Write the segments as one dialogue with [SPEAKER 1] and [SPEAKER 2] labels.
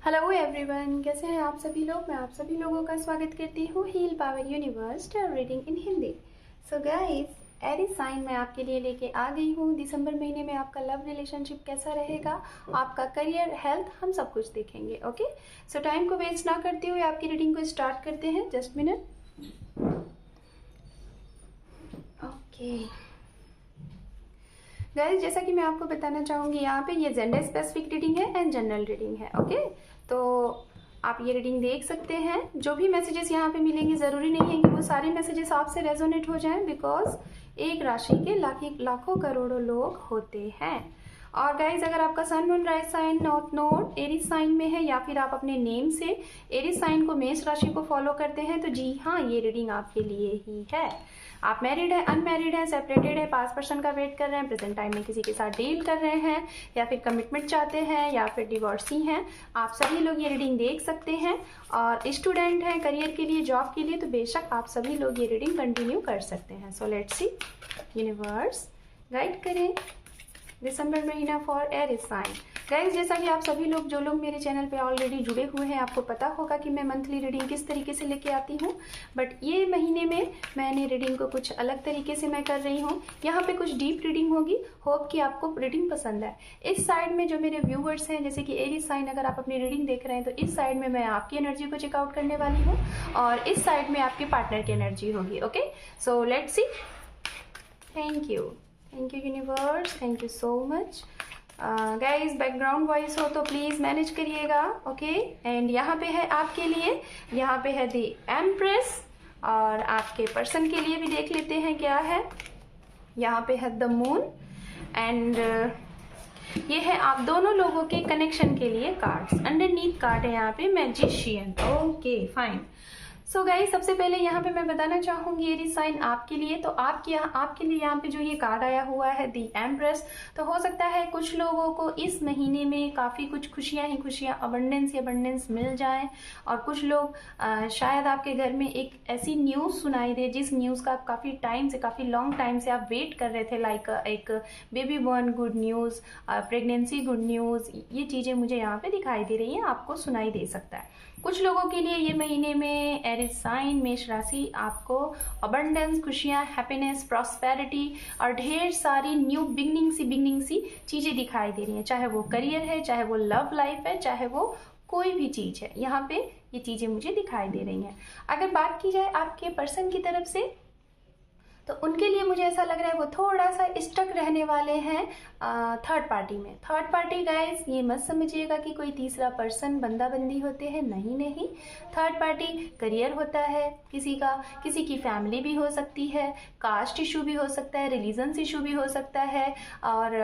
[SPEAKER 1] Hello everyone, कैसे हैं आप सभी लोग। मैं आप सभी लोगों का स्वागत करती हूँ heal power universe tarot reading in Hindi. So guys, Aries sign मैं आपके लिए लेके आ गई हूँ। दिसंबर महीने में आपका लव रिलेशनशिप कैसा रहेगा, आपका करियर, हेल्थ, हम सब कुछ देखेंगे। ओके, सो टाइम को वेस्ट ना करते हुए आपकी रीडिंग को स्टार्ट करते हैं। Just minute. ओके गाइस, जैसा कि मैं आपको बताना चाहूँगी, यहाँ पे ये जेंडर स्पेसिफिक रीडिंग है एंड जनरल रीडिंग है। ओके, तो आप ये रीडिंग देख सकते हैं। जो भी मैसेजेस यहाँ पे मिलेंगे, ज़रूरी नहीं है कि वो सारे मैसेजेस आपसे रेजोनेट हो जाएं, बिकॉज एक राशि के लाखों करोड़ों लोग होते हैं। और गाइज, अगर आपका sun moon rise sign not Aries sign में है, या फिर आप अपने नेम से एरीज साइन को, मेष राशि को फॉलो करते हैं, तो जी हाँ, ये रीडिंग आपके लिए ही है। आप मैरिड है, अनमैरिड है, सेपरेटेड है, पास्ट पर्सन का वेट कर रहे हैं, प्रेजेंट टाइम में किसी के साथ डील कर रहे हैं, या फिर कमिटमेंट चाहते हैं, या फिर डिवोर्सी हैं, आप सभी लोग ये रीडिंग देख सकते हैं। और स्टूडेंट हैं, करियर के लिए, जॉब के लिए, तो बेशक आप सभी लोग ये रीडिंग कंटिन्यू कर सकते हैं। So let's see, universe guide करें दिसंबर महीना फॉर एरीज साइन। गाइज, जैसा कि आप सभी लोग, जो लोग मेरे चैनल पे ऑलरेडी जुड़े हुए हैं, आपको पता होगा कि मैं मंथली रीडिंग किस तरीके से लेके आती हूँ। बट ये महीने में मैंने रीडिंग को कुछ अलग तरीके से मैं कर रही हूँ। यहाँ पे कुछ डीप रीडिंग होगी। होप कि आपको रीडिंग पसंद है। इस साइड में जो मेरे व्यूवर्स हैं, जैसे कि एरीज साइन, अगर आप अपनी रीडिंग देख रहे हैं, तो इस साइड में मैं आपकी एनर्जी को चेकआउट करने वाली हूँ, और इस साइड में आपके पार्टनर की एनर्जी होगी। Okay, so let's see. Thank you universe, thank you so much. Guys, background voice हो तो प्लीज मैनेज करिएगा। ओके, एंड यहाँ पे है आपके लिए, यहाँ पे है दी एम्प्रेस, और आपके पर्सन के लिए भी देख लेते हैं क्या है। यहाँ पे है द मून, एंड ये है आप दोनों लोगों के कनेक्शन के लिए कार्ड्स। अंडरनीथ कार्ड है यहाँ पे magician. Okay fine. So guys, सबसे पहले यहाँ पे मैं बताना चाहूंगी एरीज साइन आपके लिए, तो आपके लिए यहाँ पे जो ये कार्ड आया हुआ है दी एम्प्रेस, तो हो सकता है कुछ लोगों को इस महीने में काफ़ी कुछ खुशियाँ ही खुशियाँ, अबंडेंस मिल जाए। और कुछ लोग शायद आपके घर में एक ऐसी न्यूज़ सुनाई दे, जिस न्यूज़ का आप काफ़ी लॉन्ग टाइम से आप वेट कर रहे थे, लाइक एक baby born good news, pregnancy good news. ये चीज़ें मुझे यहाँ पे दिखाई दे रही हैं, आपको सुनाई दे सकता है। कुछ लोगों के लिए ये महीने में एरीज साइन मेष राशि आपको अबंडेंस, खुशियाँ, हैप्पीनेस, प्रॉस्पेरिटी और ढेर सारी न्यू बिगनिंग सी चीज़ें दिखाई दे रही हैं। चाहे वो करियर है, चाहे वो लव लाइफ है, चाहे वो कोई भी चीज़ है, यहाँ पे ये चीज़ें मुझे दिखाई दे रही हैं। अगर बात की जाए आपके पर्सन की तरफ से, तो उनके लिए मुझे ऐसा लग रहा है वो थोड़ा सा स्टक रहने वाले हैं थर्ड पार्टी में। थर्ड पार्टी गाइस, ये मत समझिएगा कि कोई तीसरा पर्सन, बंदा बंदी होते हैं, नहीं। थर्ड पार्टी करियर होता है किसी का, किसी की फैमिली भी हो सकती है, कास्ट इशू भी हो सकता है, रिलीजन्स इशू भी हो सकता है, और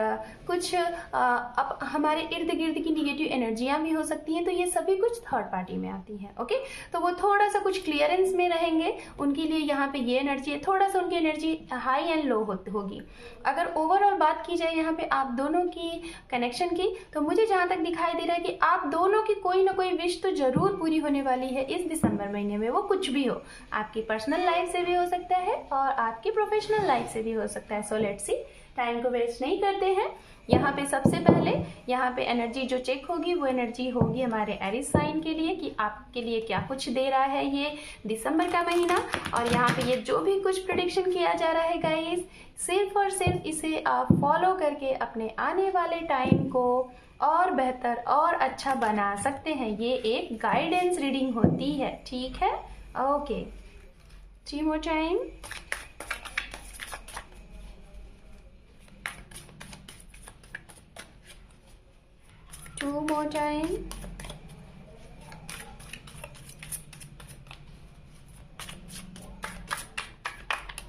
[SPEAKER 1] कुछ अब हमारे इर्द गिर्द की निगेटिव एनर्जियाँ भी हो सकती हैं। तो ये सभी कुछ थर्ड पार्टी में आती हैं। ओके, तो वो थोड़ा सा कुछ क्लियरेंस में रहेंगे। उनके लिए यहाँ पे ये एनर्जी है, थोड़ा सा उनकी एनर्जी हाई एंड लो होगी। अगर ओवरऑल बात की जाए यहाँ पे आप दोनों की कनेक्शन की, तो मुझे जहाँ तक दिखाई दे रहा है कि आप दोनों की कोई ना कोई विश तो जरूर पूरी होने वाली है इस दिसंबर महीने में। वो कुछ भी हो, आपकी पर्सनल लाइफ से भी हो सकता है और आपकी प्रोफेशनल लाइफ से भी हो सकता है। सो लेट्स सी, टाइम को वेस्ट नहीं करते हैं। यहाँ पे सबसे पहले यहाँ पे एनर्जी जो चेक होगी, वो एनर्जी होगी हमारे एरीज साइन के लिए, कि आपके लिए क्या कुछ दे रहा है ये दिसंबर का महीना। और यहाँ पे ये जो भी कुछ प्रेडिक्शन किया जा रहा है गाइस, सिर्फ और सिर्फ इसे आप फॉलो करके अपने आने वाले टाइम को और बेहतर और अच्छा बना सकते हैं। ये एक गाइडेंस रीडिंग होती है, ठीक है। Okay, 3 more time. Two more time.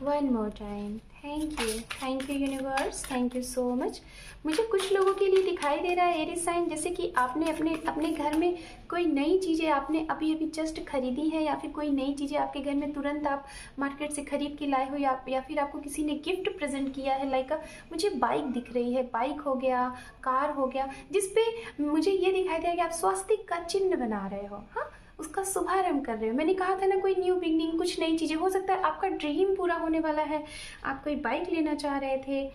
[SPEAKER 1] One more time. Thank you universe, thank you so much. मुझे कुछ लोगों के लिए दिखाई दे रहा है एरीज साइन, जैसे कि आपने अपने घर में कोई नई चीज़ें आपने अभी जस्ट खरीदी है, या फिर कोई नई चीज़ें आपके घर में तुरंत आप मार्केट से खरीद के लाए हो, या फिर आपको किसी ने गिफ्ट प्रेजेंट किया है। लाइक मुझे बाइक दिख रही है, बाइक हो गया, कार हो गया, जिसपे मुझे ये दिखाई दे रहा है कि आप स्वास्तिक का चिन्ह बना रहे हो। हाँ, उसका शुभारंभ कर रहे हो। मैंने कहा था ना, कोई न्यू बिगनिंग, कुछ नई चीज़ें हो सकता है। आपका ड्रीम पूरा होने वाला है। आप कोई बाइक लेना चाह रहे थे,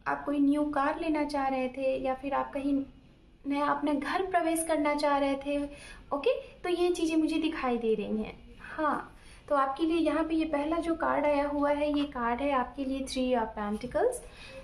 [SPEAKER 1] आप कोई न्यू कार लेना चाह रहे थे, या फिर आप कहीं नया अपने घर प्रवेश करना चाह रहे थे। ओके, तो ये चीज़ें मुझे दिखाई दे रही हैं। हाँ, तो आपके लिए यहाँ पे ये पहला जो कार्ड आया हुआ है, ये कार्ड है आपके लिए 3 ऑफ पेंटिकल्स,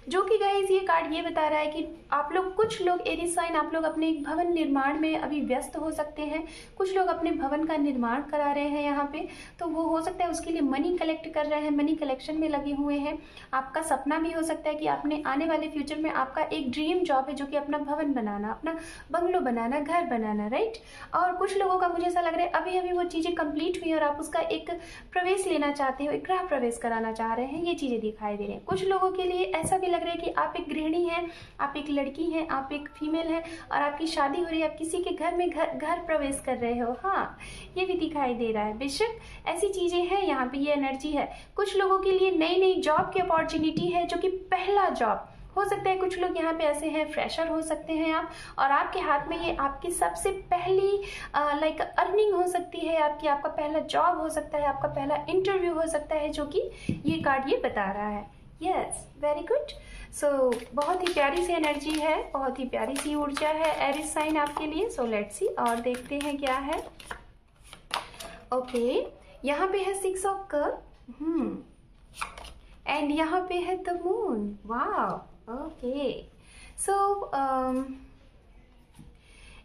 [SPEAKER 1] जो कि गाइज ये कार्ड ये बता रहा है कि आप लोग, कुछ लोग एरीज साइन, आप लोग अपने एक भवन निर्माण में अभी व्यस्त हो सकते हैं। कुछ लोग अपने भवन का निर्माण करा रहे हैं यहाँ पे, तो वो हो सकता है उसके लिए मनी कलेक्ट कर रहे हैं, मनी कलेक्शन में लगे हुए हैं। आपका सपना भी हो सकता है कि आपने आने वाले फ्यूचर में आपका एक ड्रीम जॉब है जो कि अपना भवन बनाना, अपना बंगलो बनाना, घर बनाना, राइट। और कुछ लोगों का मुझे ऐसा लग रहा है अभी अभी वो चीज़ें कंप्लीट हुई और आप उसका एक प्रवेश लेना चाहते हो, एक गृह प्रवेश कराना चाह रहे हैं, ये चीज़ें दिखाई दे रही हैं। कुछ लोगों के लिए ऐसा भी लग रहा है कि आप एक गृहिणी हैं, आप एक लड़की हैं, आप एक फीमेल हैं और आपकी शादी हो रही है, आप किसी के घर में घर प्रवेश कर रहे हो। हाँ, ये भी दिखाई दे रहा है। बेशक ऐसी चीज़ें हैं, यहाँ पे ये एनर्जी है। कुछ लोगों के लिए नई नई जॉब की अपॉर्चुनिटी है, जो कि पहला जॉब हो सकता है। कुछ लोग यहाँ पे ऐसे हैं, फ्रेशर हो सकते हैं आप, और आपके हाथ में ये आपकी सबसे पहली लाइक अर्निंग हो सकती है, आपका पहला जॉब हो सकता है, आपका पहला इंटरव्यू हो सकता है, जो कि ये कार्ड ये बता रहा है। Yes, very good. सो बहुत ही प्यारी सी एनर्जी है, बहुत ही प्यारी सी ऊर्जा है एरीज साइन आपके लिए। सो लेट्स सी और देखते हैं क्या है। ओके, यहाँ पे है 6 ऑफ कप, एंड यहाँ पे है the moon. Wow, okay. So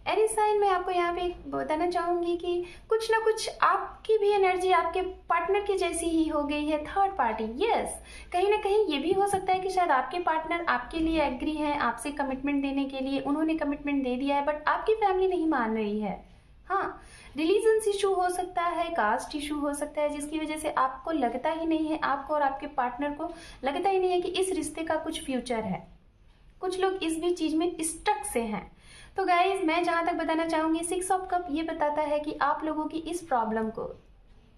[SPEAKER 1] Aries sign में आपको यहाँ पे बताना चाहूँगी कि कुछ ना कुछ आपकी भी एनर्जी आपके पार्टनर की जैसी ही हो गई है, थर्ड पार्टी। यस, कहीं ना कहीं ये भी हो सकता है कि शायद आपके पार्टनर आपके लिए एग्री हैं, आपसे कमिटमेंट देने के लिए, उन्होंने कमिटमेंट दे दिया है, बट आपकी फैमिली नहीं मान रही है। हाँ, रिलीजन्स इशू हो सकता है, कास्ट इशू हो सकता है, जिसकी वजह से आपको लगता ही नहीं है, आपको और आपके पार्टनर को लगता ही नहीं है कि इस रिश्ते का कुछ फ्यूचर है। कुछ लोग इस भी चीज़ में स्टक से हैं। तो गाइज, मैं जहाँ तक बताना चाहूँगी, 6 ऑफ कप ये बताता है कि आप लोगों की इस प्रॉब्लम को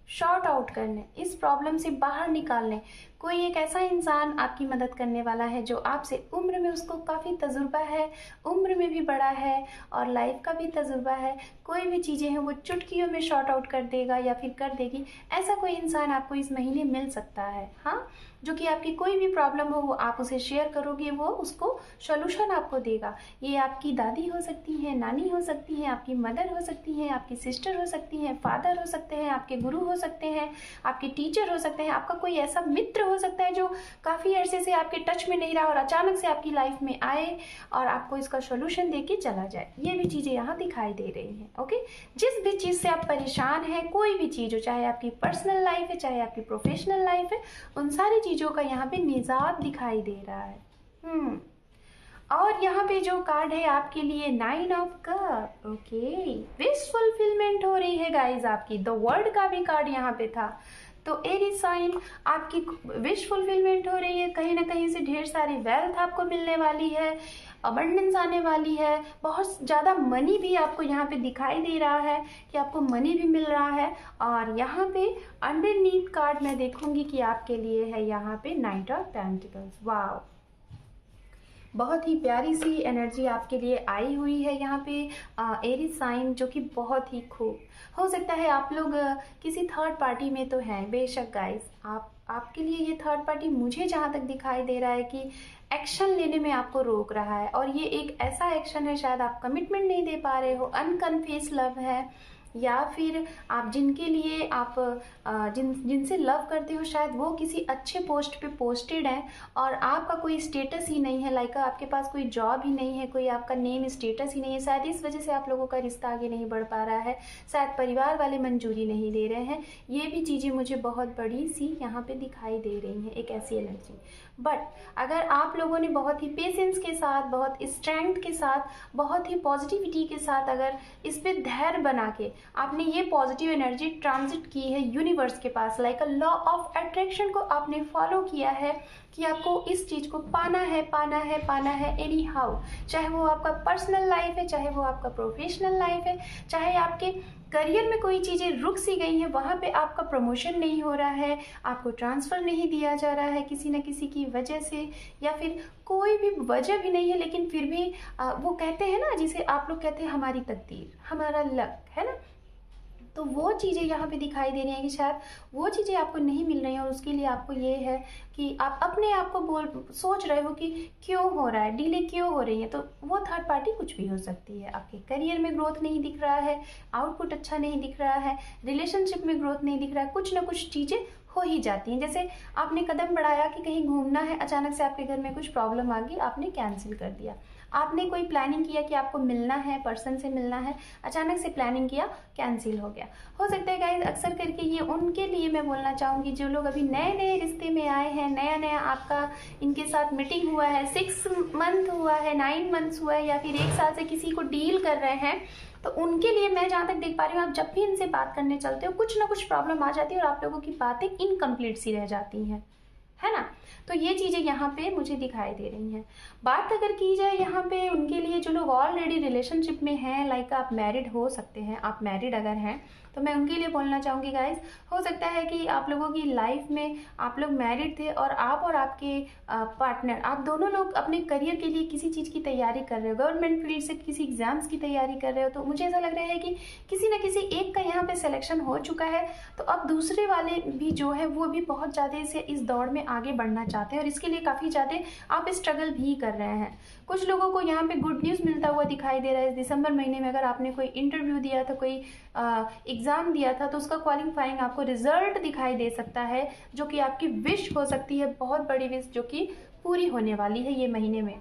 [SPEAKER 1] शॉर्ट आउट करने, इस प्रॉब्लम से बाहर निकालने कोई एक ऐसा इंसान आपकी मदद करने वाला है, जो आपसे उम्र में उसको काफ़ी तजुर्बा है, उम्र में भी बड़ा है और लाइफ का भी तजुर्बा है। कोई भी चीज़ें हैं वो चुटकियों में शॉर्ट आउट कर देगा या फिर कर देगी। ऐसा कोई इंसान आपको इस महीने मिल सकता है, हाँ, जो कि आपकी कोई भी प्रॉब्लम हो वो आप उसे शेयर करोगे, वो उसको सोल्यूशन आपको देगा। ये आपकी दादी हो सकती हैं, नानी हो सकती हैं, आपकी मदर हो सकती हैं, आपकी सिस्टर हो सकती हैं, फादर हो सकते हैं, आपके गुरु हो सकते हैं, आपके टीचर हो सकते हैं, आपका कोई ऐसा मित्र हो सकता है जो काफ़ी अरसे से आपके टच में नहीं रहा और अचानक से आपकी लाइफ में आए और आपको इसका सोल्यूशन दे के चला जाए। ये भी चीज़ें यहाँ दिखाई दे रही हैं। ओके, जिस भी चीज़ से आप परेशान हैं, कोई भी चीज़ हो, चाहे आपकी पर्सनल लाइफ है, चाहे आपकी प्रोफेशनल लाइफ है, उन सारी चीज़ों का यहाँ पे निजात दिखाई दे रहा है। और यहाँ पे जो कार्ड है आपके लिए 9 of cup. Okay, wish fulfilment हो रही है गाइज आपकी। द वर्ल्ड का भी कार्ड यहाँ पे था। तो एरीज साइन, आपकी विश फुलफिलमेंट हो रही है, कहीं ना कहीं से ढेर सारी वेल्थ आपको मिलने वाली है, अबंडेंस आने वाली है, बहुत ज़्यादा मनी भी आपको यहाँ पे दिखाई दे रहा है कि आपको मनी भी मिल रहा है। और यहाँ पे अंडरनीथ कार्ड मैं देखूंगी कि आपके लिए है यहाँ पे नाइट ऑफ पेंटिकल्स। वाव, बहुत ही प्यारी सी एनर्जी आपके लिए आई हुई है यहाँ पे एरीज साइन, जो कि बहुत ही खूब। हो सकता है आप लोग किसी थर्ड पार्टी में तो हैं, बेशक गाइस, आपके लिए ये थर्ड पार्टी मुझे जहाँ तक दिखाई दे रहा है कि एक्शन लेने में आपको रोक रहा है। और ये एक ऐसा एक्शन है, शायद आप कमिटमेंट नहीं दे पा रहे हो, अनकन्फेस लव है, या फिर आप जिनके लिए आप जिनसे लव करते हो, शायद वो किसी अच्छे पोस्ट पे पोस्टेड हैं और आपका कोई स्टेटस ही नहीं है, लाइक आपके पास कोई जॉब ही नहीं है, कोई आपका नेम स्टेटस ही नहीं है। शायद इस वजह से आप लोगों का रिश्ता आगे नहीं बढ़ पा रहा है, शायद परिवार वाले मंजूरी नहीं दे रहे हैं। ये भी चीज़ें मुझे बहुत बड़ी सी यहाँ पे दिखाई दे रही हैं, एक ऐसी एनर्जी। बट अगर आप लोगों ने बहुत ही पेशेंस के साथ, बहुत स्ट्रेंथ के साथ, बहुत ही पॉजिटिविटी के साथ अगर इस पे धैर्य बना के आपने ये पॉजिटिव एनर्जी ट्रांजिट की है यूनिवर्स के पास, like a law of attraction को आपने फॉलो किया है कि आपको इस चीज़ को पाना है, पाना है, पाना है एनी हाउ, चाहे वो आपका पर्सनल लाइफ है, चाहे वो आपका प्रोफेशनल लाइफ है, चाहे आपके करियर में कोई चीज़ें रुक सी गई हैं, वहाँ पे आपका प्रमोशन नहीं हो रहा है, आपको ट्रांसफ़र नहीं दिया जा रहा है किसी न किसी की वजह से, या फिर कोई भी वजह भी नहीं है, लेकिन फिर भी वो कहते हैं ना, जिसे आप लोग कहते हैं हमारी तकदीर, हमारा लक है ना, तो वो चीज़ें यहाँ पे दिखाई दे रही हैं कि शायद वो चीज़ें आपको नहीं मिल रही हैं और उसके लिए आपको ये है कि आप अपने आप को सोच रहे हो कि क्यों हो रहा है, डिले क्यों हो रही है। तो वो थर्ड पार्टी कुछ भी हो सकती है। आपके करियर में ग्रोथ नहीं दिख रहा है, आउटपुट अच्छा नहीं दिख रहा है, रिलेशनशिप में ग्रोथ नहीं दिख रहा है, कुछ ना कुछ चीज़ें हो ही जाती हैं। जैसे आपने कदम बढ़ाया कि कहीं घूमना है, अचानक से आपके घर में कुछ प्रॉब्लम आ गई, आपने कैंसिल कर दिया। आपने कोई प्लानिंग किया कि आपको मिलना है, पर्सन से मिलना है, अचानक से प्लानिंग किया, कैंसिल हो गया। हो सकता है गाइस अक्सर करके ये उनके लिए मैं बोलना चाहूँगी जो लोग अभी नए नए रिश्ते में आए हैं, नया नया आपका इनके साथ मीटिंग हुआ है, 6 मंथ हुआ है, 9 मंथ्स हुआ है, या फिर 1 साल से किसी को डील कर रहे हैं, तो उनके लिए मैं जहाँ तक देख पा रही हूँ, आप जब भी इनसे बात करने चलते हो कुछ ना कुछ प्रॉब्लम आ जाती है और आप लोगों की बातें इनकम्प्लीट सी रह जाती हैं, है ना। तो ये चीज़ें यहाँ पे मुझे दिखाई दे रही हैं। बात अगर की जाए यहाँ पे उनके लिए जो लोग ऑलरेडी रिलेशनशिप में हैं, लाइक आप मैरिड हो सकते हैं, आप मैरिड अगर हैं तो मैं उनके लिए बोलना चाहूँगी गाइज, हो सकता है कि आप लोगों की लाइफ में आप लोग मैरिड थे और आपके पार्टनर, आप दोनों लोग अपने करियर के लिए किसी चीज़ की तैयारी कर रहे हो, गवर्नमेंट फील्ड से किसी एग्जाम्स की तैयारी कर रहे हो। तो मुझे ऐसा लग रहा है कि किसी न किसी एक का यहाँ पे सिलेक्शन हो चुका है, तो अब दूसरे वाले भी जो है वो भी बहुत ज़्यादा से इस दौड़ में आगे बढ़ना चाहते हैं और इसके लिए काफ़ी ज़्यादा आप स्ट्रगल भी कर रहे हैं। कुछ लोगों को यहाँ पे गुड न्यूज़ मिलता हुआ दिखाई दे रहा है इस दिसंबर महीने में। अगर आपने कोई इंटरव्यू दिया था, कोई एग्ज़ाम दिया था, तो उसका क्वालिफाइंग आपको रिजल्ट दिखाई दे सकता है, जो कि आपकी विश हो सकती है, बहुत बड़ी विश जो कि पूरी होने वाली है ये महीने में।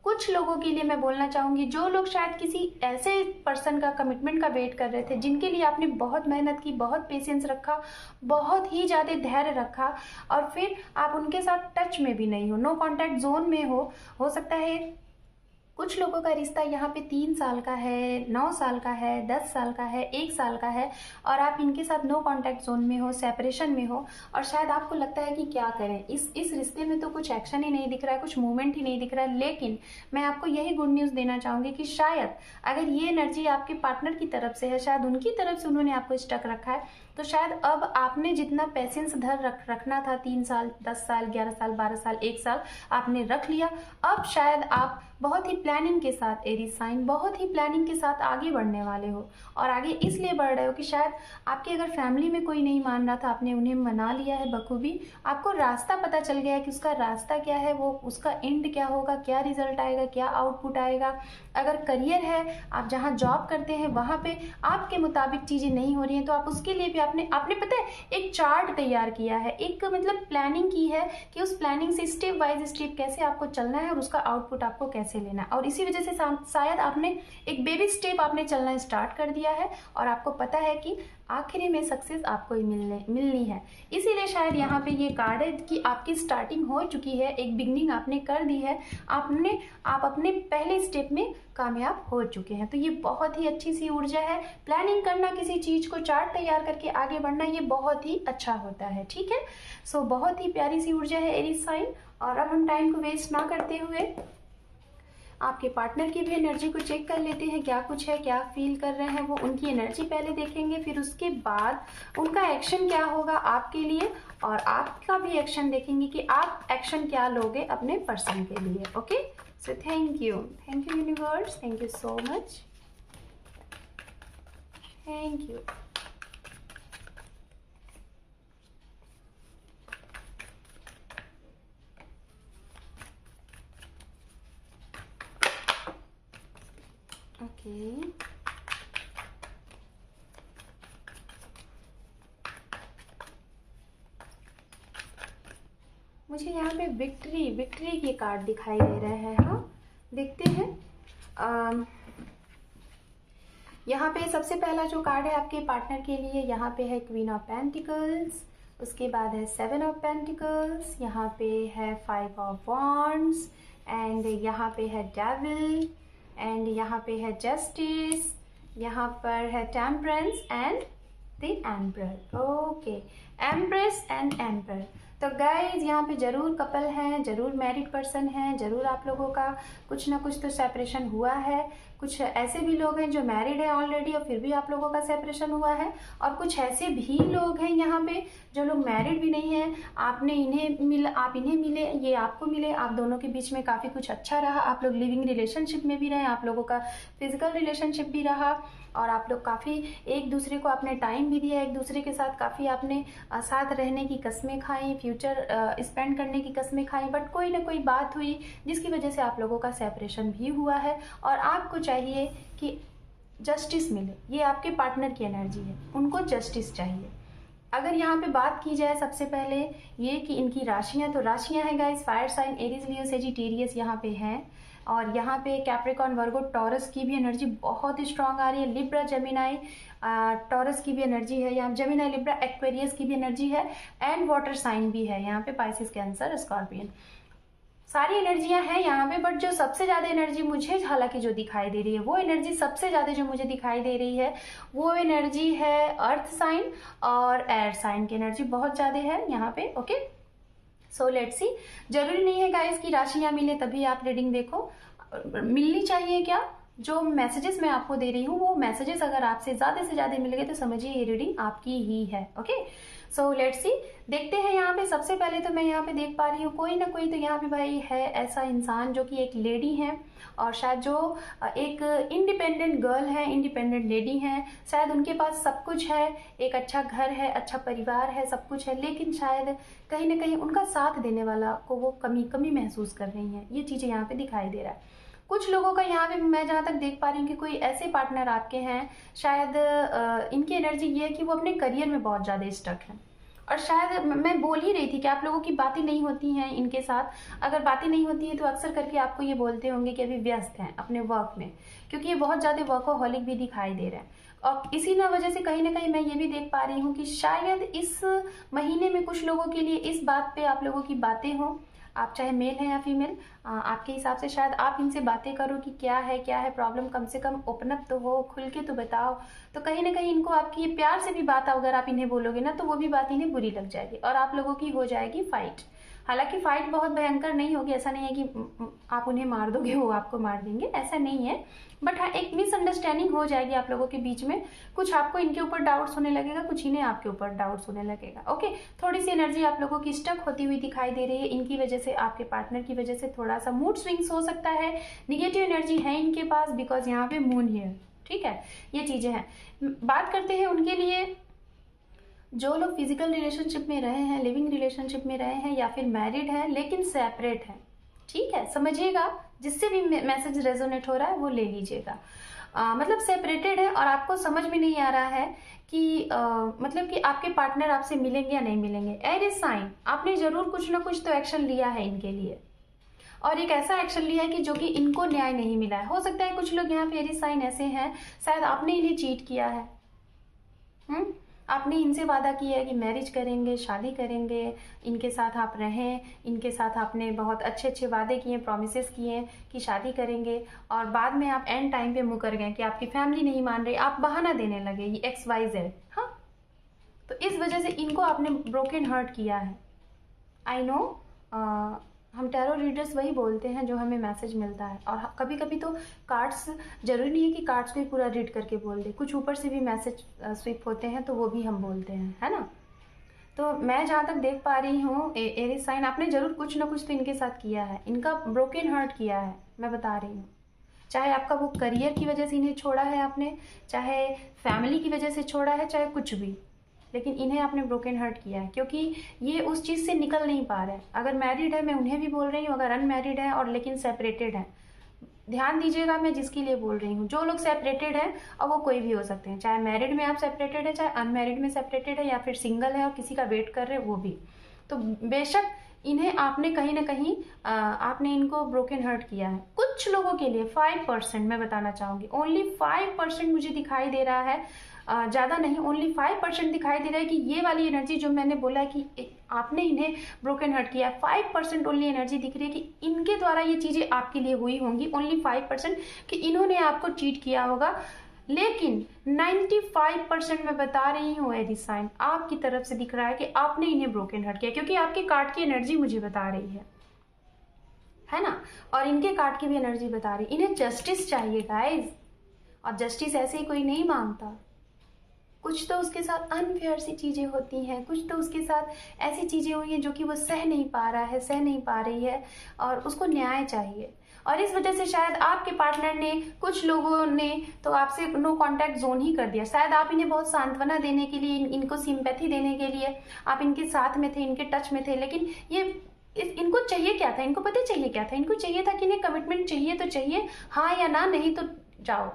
[SPEAKER 1] कुछ लोगों के लिए मैं बोलना चाहूँगी जो लोग शायद किसी ऐसे पर्सन का कमिटमेंट का वेट कर रहे थे, जिनके लिए आपने बहुत मेहनत की, बहुत पेशेंस रखा, बहुत ही ज़्यादा धैर्य रखा, और फिर आप उनके साथ टच में भी नहीं हो, नो कॉन्टैक्ट जोन में हो सकता है कुछ लोगों का रिश्ता यहाँ पे 3 साल का है, 9 साल का है, 10 साल का है, 1 साल का है, और आप इनके साथ नो कॉन्टैक्ट जोन में हो, सेपरेशन में हो, और शायद आपको लगता है कि क्या करें, इस रिश्ते में तो कुछ एक्शन ही नहीं दिख रहा है, कुछ मूवमेंट ही नहीं दिख रहा है। लेकिन मैं आपको यही गुड न्यूज़ देना चाहूँगी कि शायद अगर ये एनर्जी आपके पार्टनर की तरफ से है, शायद उनकी तरफ से उन्होंने आपको स्टक रखा है, तो शायद अब आपने जितना पेशेंस रखना था, 3 साल, 10 साल, 11 साल, 12 साल, 1 साल आपने रख लिया। अब शायद आप बहुत ही प्लानिंग के साथ, एरीज साइन, बहुत ही प्लानिंग के साथ आगे बढ़ने वाले हो, और आगे इसलिए बढ़ रहे हो कि शायद आपके अगर फैमिली में कोई नहीं मान रहा था, आपने उन्हें मना लिया है बखूबी, आपको रास्ता पता चल गया है कि उसका रास्ता क्या है, वो उसका एंड क्या होगा, क्या रिजल्ट आएगा, क्या आउटपुट आएगा। अगर करियर है, आप जहाँ जॉब करते हैं वहाँ पे आपके मुताबिक चीज़ें नहीं हो रही हैं, तो आप उसके लिए भी आपने पता है एक चार्ट तैयार किया है, एक मतलब प्लानिंग की है कि उस प्लानिंग से स्टेप बाय स्टेप कैसे आपको चलना है और उसका आउटपुट आपको कैसे लेना है। और इसी वजह से शायद आपने एक बेबी स्टेप आपने चलना स्टार्ट कर दिया है, और आपको पता है कि आखिरी में सक्सेस आपको ही मिलनी है। इसीलिए शायद यहाँ पे ये कार्ड है कि आपकी स्टार्टिंग हो चुकी है, एक बिगनिंग आपने कर दी है, आप अपने पहले स्टेप में कामयाब हो चुके हैं। तो ये बहुत ही अच्छी सी ऊर्जा है। प्लानिंग करना, किसी चीज़ को चार्ट तैयार करके आगे बढ़ना, ये बहुत ही अच्छा होता है, ठीक है। सो बहुत ही प्यारी सी ऊर्जा है एरीज साइन। और अब हम टाइम को वेस्ट ना करते हुए आपके पार्टनर की भी एनर्जी को चेक कर लेते हैं, क्या कुछ है, क्या फील कर रहे हैं वो, उनकी एनर्जी पहले देखेंगे, फिर उसके बाद उनका एक्शन क्या होगा आपके लिए, और आपका भी एक्शन देखेंगे कि आप एक्शन क्या लोगे अपने पर्सन के लिए। Okay, so thank you universe, thank you so much, thank you. Okay, मुझे यहाँ पे विक्ट्री के कार्ड दिखाई दे रहे हैं। हाँ, देखते हैं। यहाँ पे सबसे पहला जो कार्ड है आपके पार्टनर के लिए, यहाँ पे है क्वीन ऑफ पेंटिकल्स, उसके बाद है 7 ऑफ पेंटिकल्स, यहाँ पे है 5 ऑफ वॉन्ड्स, एंड यहाँ पे है डेविल, एंड यहाँ पे है जस्टिस, यहाँ पर है temperance and the emperor. Okay, empress and emperor. तो गाइज यहाँ पे जरूर कपल हैं, जरूर मैरिड पर्सन हैं, जरूर आप लोगों का कुछ ना कुछ तो सेपरेशन हुआ है, कुछ ऐसे भी लोग हैं जो मैरिड है ऑलरेडी और फिर भी आप लोगों का सेपरेशन हुआ है, और कुछ ऐसे भी लोग हैं यहाँ पे जो लोग मैरिड भी नहीं है, आप इन्हें मिले, ये आपको मिले, आप दोनों के बीच में काफ़ी कुछ अच्छा रहा, आप लोग लिविंग रिलेशनशिप में भी रहे, आप लोगों का फिजिकल रिलेशनशिप भी रहा, और आप लोग काफ़ी एक दूसरे को आपने टाइम भी दिया, एक दूसरे के साथ काफ़ी आपने साथ रहने की कस्में खाई, फ्यूचर स्पेंड करने की कस्में खाई, बट कोई ना कोई बात हुई जिसकी वजह से आप लोगों का सेपरेशन भी हुआ है, और आपको चाहिए कि जस्टिस मिले। ये आपके पार्टनर की एनर्जी है, उनको जस्टिस चाहिए। अगर यहाँ पे बात की जाए सबसे पहले ये कि इनकी राशियाँ, तो राशियाँ हैं गाइस फायर साइन एरीज, लियो, सेजिटेरियस यहाँ पे हैं, और यहाँ पे कैप्रिकॉर्न, वर्गो, टॉरस की भी एनर्जी बहुत ही स्ट्रांग आ रही है, लिब्रा, जेमिनाई, टॉरस की भी एनर्जी है यहाँ, जेमिनाई, लिब्रा, एक्वेरियस की भी एनर्जी है, एंड वाटर साइन भी है यहाँ पे, पाइसिस, कैंसर, स्कॉर्पियन, सारी एनर्जियां हैं यहाँ पे। बट जो सबसे ज़्यादा एनर्जी मुझे हालांकि जो दिखाई दे रही है, वो एनर्जी सबसे ज़्यादा जो मुझे दिखाई दे रही है वो एनर्जी है अर्थ साइन और एयर साइन की एनर्जी बहुत ज़्यादा है यहाँ पे। Okay, so let's see. जरूरी नहीं है गाइस कि राशियाँ मिले तभी आप रीडिंग देखो, मिलनी चाहिए क्या, जो मैसेजेस मैं आपको दे रही हूँ वो मैसेजेस अगर आपसे ज़्यादा से ज़्यादा मिल गए तो समझिए ये रीडिंग आपकी ही है। ओके, सो लेट्स सी, देखते हैं यहाँ पे। सबसे पहले तो मैं यहाँ पे देख पा रही हूँ कोई ना कोई तो यहाँ पे भाई है ऐसा इंसान जो कि एक लेडी है, और शायद जो एक इंडिपेंडेंट गर्ल है, इंडिपेंडेंट लेडी है, शायद उनके पास सब कुछ है, एक अच्छा घर है, अच्छा परिवार है, सब कुछ है, लेकिन शायद कहीं ना कहीं उनका साथ देने वाला को वो कमी महसूस कर रही हैं। ये चीज़ें यहाँ पे दिखाई दे रहा है। कुछ लोगों का यहाँ पे मैं जहाँ तक देख पा रही हूँ कि कोई ऐसे पार्टनर आपके हैं, शायद इनकी एनर्जी ये है कि वो अपने करियर में बहुत ज़्यादा स्टक है, और शायद मैं बोल ही रही थी कि आप लोगों की बातें नहीं होती हैं इनके साथ। अगर बातें नहीं होती हैं तो अक्सर करके आपको ये बोलते होंगे कि अभी व्यस्त हैं अपने वर्क में, क्योंकि ये बहुत ज़्यादा वर्कोहॉलिक भी दिखाई दे रहे हैं, और इसी ना वजह से कहीं ना कहीं मैं ये भी देख पा रही हूँ कि शायद इस महीने में कुछ लोगों के लिए इस बात पे आप लोगों की बातें हों, आप चाहे मेल हैं या फीमेल, आपके हिसाब से शायद आप इनसे बातें करो कि क्या है प्रॉब्लम, कम से कम ओपन अप तो हो, खुल के तो बताओ। तो कहीं ना कहीं इनको आपकी ये प्यार से भी बात अगर आप इन्हें बोलोगे ना तो वो भी बात इन्हें बुरी लग जाएगी और आप लोगों की हो जाएगी फाइट। हालांकि फाइट बहुत भयंकर नहीं होगी, ऐसा नहीं है कि आप उन्हें मार दोगे वो आपको मार देंगे, ऐसा नहीं है, बट हाँ एक मिसअंडरस्टैंडिंग हो जाएगी आप लोगों के बीच में। कुछ आपको इनके ऊपर डाउट्स होने लगेगा, कुछ इन्हें आपके ऊपर डाउट्स होने लगेगा। ओके, थोड़ी सी एनर्जी आप लोगों की स्टक होती हुई दिखाई दे रही है, इनकी वजह से, आपके पार्टनर की वजह से थोड़ा सा मूड स्विंग्स हो सकता है, निगेटिव एनर्जी है इनके पास, बिकॉज यहाँ पे मून हियर, ठीक है, ये चीजें हैं। बात करते हैं उनके लिए जो लोग फिजिकल रिलेशनशिप में रहे हैं, लिविंग रिलेशनशिप में रहे हैं, या फिर मैरिड हैं लेकिन सेपरेट हैं। ठीक है, समझिएगा, जिससे भी मैसेज रेजोनेट हो रहा है वो ले लीजिएगा। मतलब सेपरेटेड है और आपको समझ में नहीं आ रहा है कि मतलब कि आपके पार्टनर आपसे मिलेंगे या नहीं मिलेंगे। एरीज साइन, आपने जरूर कुछ ना कुछ तो एक्शन लिया है इनके लिए, और एक ऐसा एक्शन लिया है कि जो कि इनको न्याय नहीं मिला है। हो सकता है कुछ लोग यहाँ पे एरीज साइन ऐसे हैं, शायद आपने इन्हें चीट किया है। आपने इनसे वादा किया है कि मैरिज करेंगे, शादी करेंगे, इनके साथ आप रहें, इनके साथ आपने बहुत अच्छे अच्छे वादे किए, प्रोमिसेस किए कि शादी करेंगे, और बाद में आप एंड टाइम पे मुकर गए कि आपकी फैमिली नहीं मान रही, आप बहाना देने लगे, ये XYZ। हाँ, तो इस वजह से इनको आपने ब्रोकन हार्ट किया है। आई नो, हम टैरो रीडर्स वही बोलते हैं जो हमें मैसेज मिलता है, और कभी कभी तो कार्ड्स, जरूरी नहीं है कि कार्ड्स को ही पूरा रीड करके बोल दे, कुछ ऊपर से भी मैसेज स्विप होते हैं तो वो भी हम बोलते हैं, है ना। तो मैं जहाँ तक देख पा रही हूँ एरीज साइन, आपने जरूर कुछ ना कुछ तो इनके साथ किया है, इनका ब्रोकन हार्ट किया है, मैं बता रही हूँ। चाहे आपका वो करियर की वजह से इन्हें छोड़ा है आपने, चाहे फैमिली की वजह से छोड़ा है, चाहे कुछ भी, लेकिन इन्हें आपने ब्रोकन हार्ट किया है, क्योंकि ये उस चीज़ से निकल नहीं पा रहे हैं। अगर मैरिड है मैं उन्हें भी बोल रही हूँ, अगर अनमैरिड है और लेकिन सेपरेटेड है, ध्यान दीजिएगा मैं जिसके लिए बोल रही हूँ। जो लोग सेपरेटेड हैं, और वो कोई भी हो सकते हैं, चाहे मैरिड में आप सेपरेटेड है, चाहे अनमैरिड में सेपरेटेड है, या फिर सिंगल है और किसी का वेट कर रहे हैं वो भी, तो बेशक इन्हें आपने कहीं ना कहीं आपने इनको ब्रोकन हार्ट किया है। कुछ लोगों के लिए 5% मैं बताना चाहूँगी, ओनली 5% मुझे दिखाई दे रहा है, ज़्यादा नहीं, ओनली 5% दिखाई दे रहा है कि ये वाली एनर्जी जो मैंने बोला है कि आपने इन्हें ब्रोकन हार्ट किया है, 5% ओनली एनर्जी दिख रही है कि इनके द्वारा ये चीज़ें आपके लिए हुई होंगी, ओनली 5% कि इन्होंने आपको चीट किया होगा। लेकिन 95% मैं बता रही हूँ एरीज साइन, आपकी तरफ से दिख रहा है कि आपने इन्हें ब्रोकन हार्ट किया, क्योंकि आपके कार्ड की एनर्जी मुझे बता रही है है ना। और इनके कार्ड की भी एनर्जी बता रही, इन्हें जस्टिस चाहिए गाइज, और जस्टिस ऐसे ही कोई नहीं मांगता। कुछ तो उसके साथ अनफेयर सी चीज़ें होती हैं, कुछ तो उसके साथ ऐसी चीज़ें हुई हैं जो कि वो सह नहीं पा रहा है, सह नहीं पा रही है, और उसको न्याय चाहिए। और इस वजह से शायद आपके पार्टनर ने, कुछ लोगों ने तो आपसे नो कांटेक्ट जोन ही कर दिया। शायद आप इन्हें बहुत सांत्वना देने के लिए, इनको सिंपैथी देने के लिए आप इनके साथ में थे, इनके टच में थे, लेकिन ये इनको चाहिए क्या था, इनको पता चाहिए क्या था, इनको चाहिए था कि इन्हें कमिटमेंट चाहिए तो चाहिए, हाँ या ना, नहीं तो जाओ,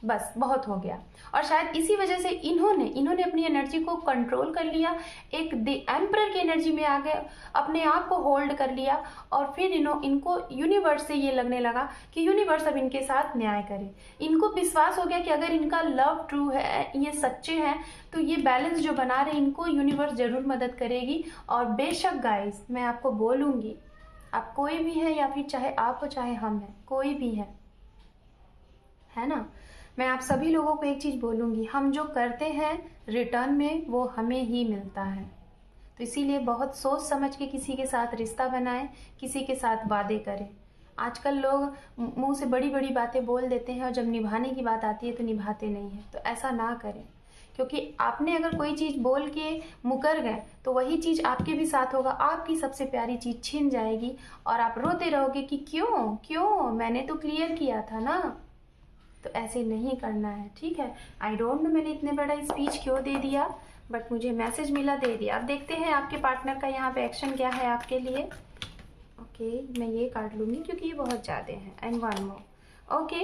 [SPEAKER 1] बस बहुत हो गया। और शायद इसी वजह से इन्होंने अपनी एनर्जी को कंट्रोल कर लिया, एक द एम्परर की एनर्जी में आ गए, अपने आप को होल्ड कर लिया, और फिर इनको यूनिवर्स से ये लगने लगा कि यूनिवर्स अब इनके साथ न्याय करे। इनको विश्वास हो गया कि अगर इनका लव ट्रू है, ये सच्चे हैं, तो ये बैलेंस जो बना रहे इनको यूनिवर्स जरूर मदद करेगी। और बेशक गाइस, मैं आपको बोलूँगी, आप कोई भी है, या फिर चाहे आप हो चाहे हम हैं, कोई भी है ना, मैं आप सभी लोगों को एक चीज़ बोलूँगी, हम जो करते हैं रिटर्न में वो हमें ही मिलता है। तो इसीलिए बहुत सोच समझ के किसी के साथ रिश्ता बनाएं, किसी के साथ वादे करें। आजकल लोग मुंह से बड़ी बड़ी बातें बोल देते हैं, और जब निभाने की बात आती है तो निभाते नहीं हैं। तो ऐसा ना करें, क्योंकि आपने अगर कोई चीज़ बोल के मुकर गए तो वही चीज़ आपके भी साथ होगा, आपकी सबसे प्यारी चीज़ छिन जाएगी, और आप रोते रहोगे कि क्यों मैंने तो क्लियर किया था ना। तो ऐसे नहीं करना है, ठीक है। आई डोंट नो मैंने इतने बड़ा स्पीच क्यों दे दिया, बट मुझे मैसेज मिला, दे दिया। अब देखते हैं आपके पार्टनर का यहाँ पे एक्शन क्या है आपके लिए। ओके, मैं ये कार्ड लूँगी क्योंकि ये बहुत ज़्यादा है। And one more, okay.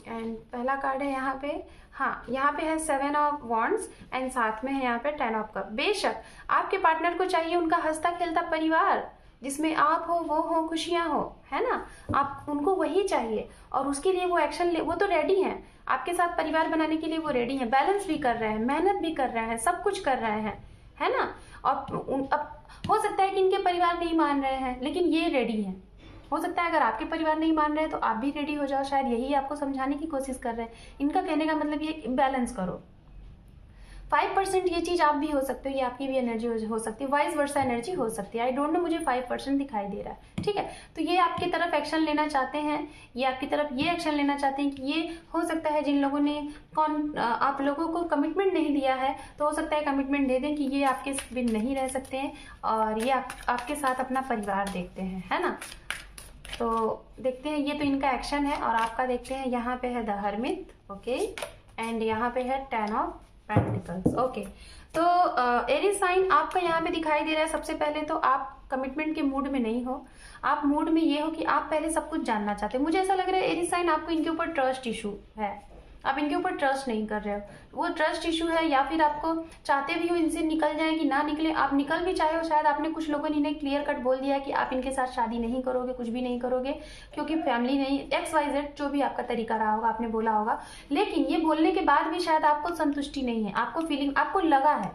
[SPEAKER 1] And पहला कार्ड है यहाँ पे, हाँ, यहाँ पे है 7 ऑफ वॉन्ड्स, एंड साथ में है यहाँ पे 10 ऑफ कप। बेशक आपके पार्टनर को चाहिए उनका हंसता खेलता परिवार, जिसमें आप हो, वो हो, खुशियाँ हो, है ना। आप उनको वही चाहिए, और उसके लिए वो एक्शन वो तो रेडी हैं, आपके साथ परिवार बनाने के लिए वो रेडी हैं, बैलेंस भी कर रहे हैं, मेहनत भी कर रहे हैं, सब कुछ कर रहे हैं, है ना। और अब हो सकता है कि इनके परिवार नहीं मान रहे हैं, लेकिन ये रेडी हैं। हो सकता है अगर आपके परिवार नहीं मान रहे हैं तो आप भी रेडी हो जाओ, शायद यही आपको समझाने की कोशिश कर रहे हैं। इनका कहने का मतलब ये बैलेंस करो। 5% ये चीज़ आप भी हो सकते हो, ये आपकी भी एनर्जी हो सकती है, वाइस वर्सा एनर्जी हो सकती है। आई डोंट नो, मुझे 5% दिखाई दे रहा है, ठीक है। तो ये आपकी तरफ एक्शन लेना चाहते हैं, ये आपकी तरफ ये एक्शन लेना चाहते हैं कि ये हो सकता है जिन लोगों ने आप लोगों को कमिटमेंट नहीं दिया है, तो हो सकता है कमिटमेंट दे दें कि ये आपके बिन नहीं रह सकते हैं, और ये आपके साथ अपना परिवार देखते हैं, है ना। तो देखते हैं, ये तो इनका एक्शन है, और आपका देखते हैं। यहाँ पे है द हर्मिट, ओके, एंड यहाँ पे है 10 ऑफ पेंटिकल्स, ओके। तो एरीज साइन आपका यहाँ पे दिखाई दे रहा है। सबसे पहले तो आप कमिटमेंट के मूड में नहीं हो, आप मूड में ये हो कि आप पहले सब कुछ जानना चाहते हो। मुझे ऐसा लग रहा है एरीज साइन, आपको इनके ऊपर ट्रस्ट इशू है, आप इनके ऊपर ट्रस्ट नहीं कर रहे हो, वो ट्रस्ट इशू है, या फिर आपको चाहते भी हो इनसे निकल जाए कि ना निकले, आप निकल भी चाहे हो। शायद आपने, कुछ लोगों ने इन्हें क्लियर कट बोल दिया कि आप इनके साथ शादी नहीं करोगे, कुछ भी नहीं करोगे, क्योंकि फैमिली नहीं, XYZ जो भी आपका तरीका रहा होगा, आपने बोला होगा। लेकिन ये बोलने के बाद भी शायद आपको संतुष्टि नहीं है, आपको फीलिंग, आपको लगा है,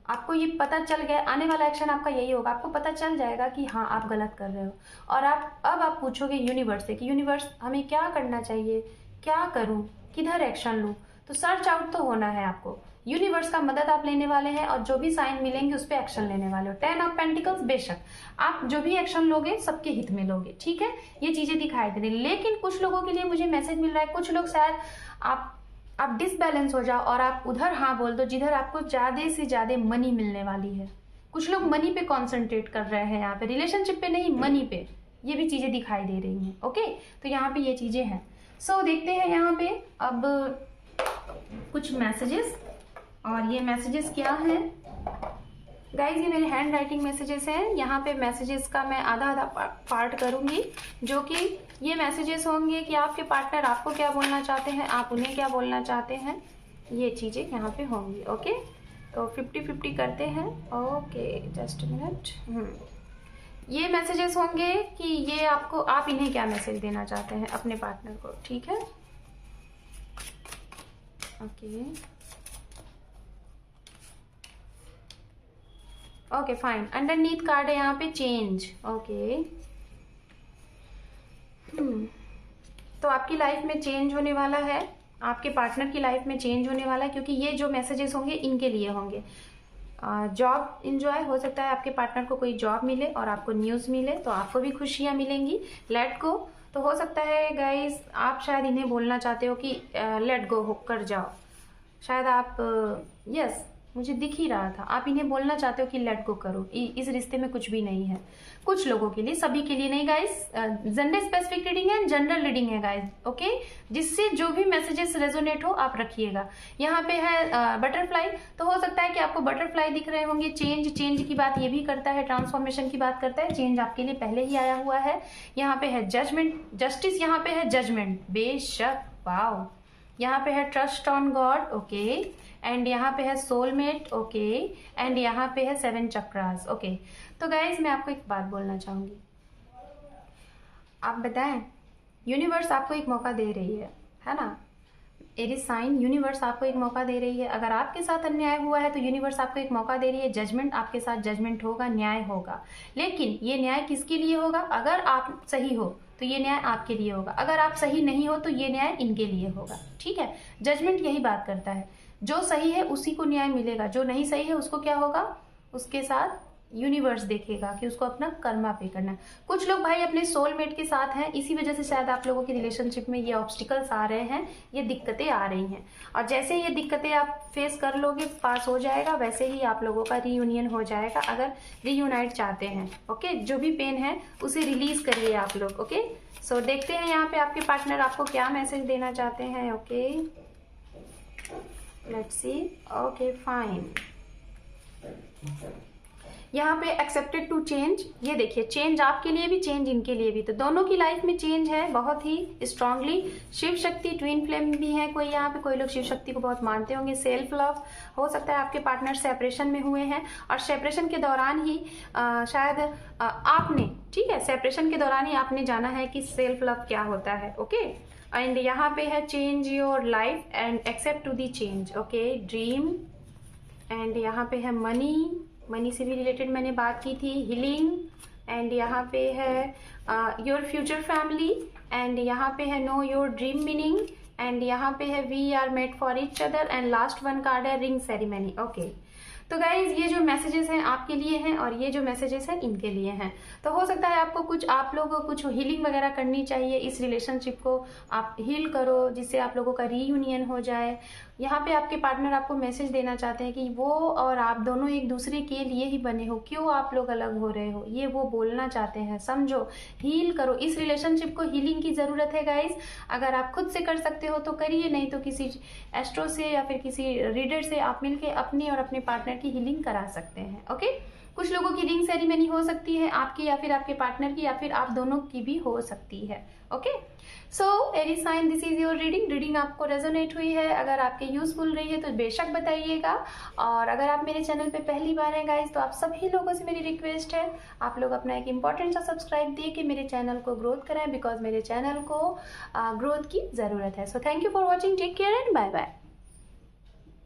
[SPEAKER 1] आपको ये पता चल गया, आने वाला एक्शन आपका यही होगा, आपको पता चल जाएगा कि हाँ आप गलत कर रहे हो। और अब आप पूछोगे यूनिवर्स से कि यूनिवर्स हमें क्या करना चाहिए, क्या करूं, किधर एक्शन लूं। तो सर्च आउट तो होना है आपको, यूनिवर्स का मदद आप लेने वाले हैं, और जो भी साइन मिलेंगे उस पर एक्शन लेने वाले हो। 10 ऑफ पेंटिकल्स, बेशक आप जो भी एक्शन लोगे सबके हित में लोगे, ठीक है, ये चीजें दिखाई दे रही। लेकिन कुछ लोगों के लिए मुझे मैसेज मिल रहा है, कुछ लोग शायद आप डिसबैलेंस हो जाओ और आप उधर हाँ बोल दो जिधर आपको ज्यादा से ज्यादा मनी मिलने वाली है। कुछ लोग मनी पे कॉन्सेंट्रेट कर रहे हैं यहाँ पे, रिलेशनशिप पे नहीं, मनी पे, ये भी चीजें दिखाई दे रही हैं, ओके। तो यहाँ पे ये चीजें हैं। सो देखते हैं यहाँ पे अब कुछ मैसेजेस, और ये मैसेजेस क्या है गाइज, ये मेरे हैंड राइटिंग मैसेजेस हैं। यहाँ पे मैसेजेस का मैं आधा पार्ट करूंगी, जो कि ये मैसेजेस होंगे कि आपके पार्टनर आपको क्या बोलना चाहते हैं, आप उन्हें क्या बोलना चाहते हैं, ये चीजें यहाँ पे होंगी, ओके। तो 50-50 करते हैं, ओके, जस्ट मिनट। ये मैसेजेस होंगे कि ये आपको, आप इन्हें क्या मैसेज देना चाहते हैं अपने पार्टनर को, ठीक है, okay, okay fine. Underneath card है यहाँ पे चेंज, ओके। तो आपकी लाइफ में चेंज होने वाला है, आपके पार्टनर की लाइफ में चेंज होने वाला है, क्योंकि ये जो मैसेजेस होंगे इनके लिए होंगे। जॉब इंजॉय, हो सकता है आपके पार्टनर को कोई जॉब मिले और आपको न्यूज़ मिले तो आपको भी खुशियाँ मिलेंगी। लेट गो, तो हो सकता है गाइस आप शायद इन्हें बोलना चाहते हो कि लेट गो कर जाओ। शायद आप यस मुझे दिख ही रहा था, आप इन्हें बोलना चाहते हो कि लेट गो करो, इस रिश्ते में कुछ भी नहीं है। कुछ लोगों के लिए, सभी के लिए नहीं गाइस। जेंडर स्पेसिफिक रीडिंग है, जनरल रीडिंग है गाइस, ओके। जिससे जो भी मैसेजेस रेजोनेट हो आप रखिएगा। यहाँ पे है बटरफ्लाई, तो हो सकता है कि आपको बटरफ्लाई दिख रहे होंगे। चेंज की बात ये भी करता है, ट्रांसफॉर्मेशन की बात करता है। चेंज आपके लिए पहले ही आया हुआ है। यहाँ पे है जजमेंट, जस्टिस, यहाँ पे है जजमेंट, बेशक, वाओ। यहाँ पे है trust on God, okay. And यहाँ पे है सोलमेट, ओके। एंड यहाँ पे है 7 चक्रास, ओके। तो गाइज मैं आपको एक बात बोलना चाहूंगी, आप बताएं, यूनिवर्स आपको एक मौका दे रही है ना। एरीज साइन, यूनिवर्स आपको एक मौका दे रही है। अगर आपके साथ अन्याय हुआ है तो यूनिवर्स आपको एक मौका दे रही है। जजमेंट, आपके साथ जजमेंट होगा, न्याय होगा। लेकिन ये न्याय किसके लिए होगा? अगर आप सही हो तो ये न्याय आपके लिए होगा, अगर आप सही नहीं हो तो ये न्याय इनके लिए होगा, ठीक है। जजमेंट यही बात करता है, जो सही है उसी को न्याय मिलेगा, जो नहीं सही है उसको क्या होगा, उसके साथ यूनिवर्स देखेगा कि उसको अपना कर्मा पे करना है। कुछ लोग भाई अपने सोलमेट के साथ हैं, इसी वजह से शायद आप लोगों की रिलेशनशिप में ये ऑब्स्टिकल्स आ रहे हैं, ये दिक्कतें आ रही हैं। और जैसे ये दिक्कतें आप फेस कर लोगे, पास हो जाएगा, वैसे ही आप लोगों का रीयूनियन हो जाएगा, अगर रीयूनाइट चाहते हैं, ओके। जो भी पेन है उसे रिलीज करिए आप लोग, ओके। सो देखते हैं यहाँ पे आपके पार्टनर आपको क्या मैसेज देना चाहते हैं, okay. Let's see, okay fine. यहाँ पे एक्सेप्टेड टू चेंज, ये देखिए चेंज आपके लिए भी, चेंज इनके लिए भी, तो दोनों की लाइफ में चेंज है बहुत ही strongly. Shiv Shakti, twin flame भी है कोई यहाँ पे, कोई लोग शिव शक्ति को बहुत मानते होंगे। सेल्फ लव, हो सकता है आपके पार्टनर सेपरेशन में हुए हैं और सेपरेशन के दौरान ही शायद आपने, ठीक है, सेपरेशन के दौरान ही आपने जाना है कि सेल्फ लव क्या होता है, ओके। एंड यहाँ पे है change your life and accept to the change, okay. Dream, and यहाँ पे है मनी, मनी से भी रिलेटेड मैंने बात की थी। हीलिंग, एंड यहाँ पे है योर फ्यूचर फैमिली, एंड यहाँ पे है know your dream meaning, and यहाँ पे है we are made for each other, and last one card है रिंग सेरेमनी, ओके। तो गाइज ये जो मैसेजेस हैं आपके लिए हैं और ये जो मैसेजेस हैं इनके लिए हैं। तो हो सकता है आपको कुछ, आप लोगों को कुछ हीलिंग वगैरह करनी चाहिए, इस रिलेशनशिप को आप हील करो जिससे आप लोगों का रीयूनियन हो जाए। यहाँ पे आपके पार्टनर आपको मैसेज देना चाहते हैं कि वो और आप दोनों एक दूसरे के लिए ही बने हो, क्यों आप लोग अलग हो रहे हो, ये वो बोलना चाहते हैं। समझो, हील करो, इस रिलेशनशिप को हीलिंग की ज़रूरत है गाइज। अगर आप खुद से कर सकते हो तो करिए, नहीं तो किसी एस्ट्रो से या फिर किसी रीडर से आप मिलके अपनी और अपने पार्टनर की हीलिंग करा सकते हैं, ओके। कुछ लोगों की रिंग सेरेमनी हो सकती है, आपकी या फिर आपके पार्टनर की, या फिर आप दोनों की भी हो सकती है, okay. So Aries sign, this is your reading आपको रेजोनेट हुई है, अगर आपके यूजफुल रही है तो बेशक बताइएगा। और अगर आप मेरे चैनल पे पहली बार हैं गाइज, तो आप सभी लोगों से मेरी रिक्वेस्ट है, आप लोग अपना एक इंपॉर्टेंट सा सब्सक्राइब दे के मेरे चैनल को ग्रोथ कराएं, बिकॉज मेरे चैनल को ग्रोथ की ज़रूरत है। So thank you for watching, take care and bye bye.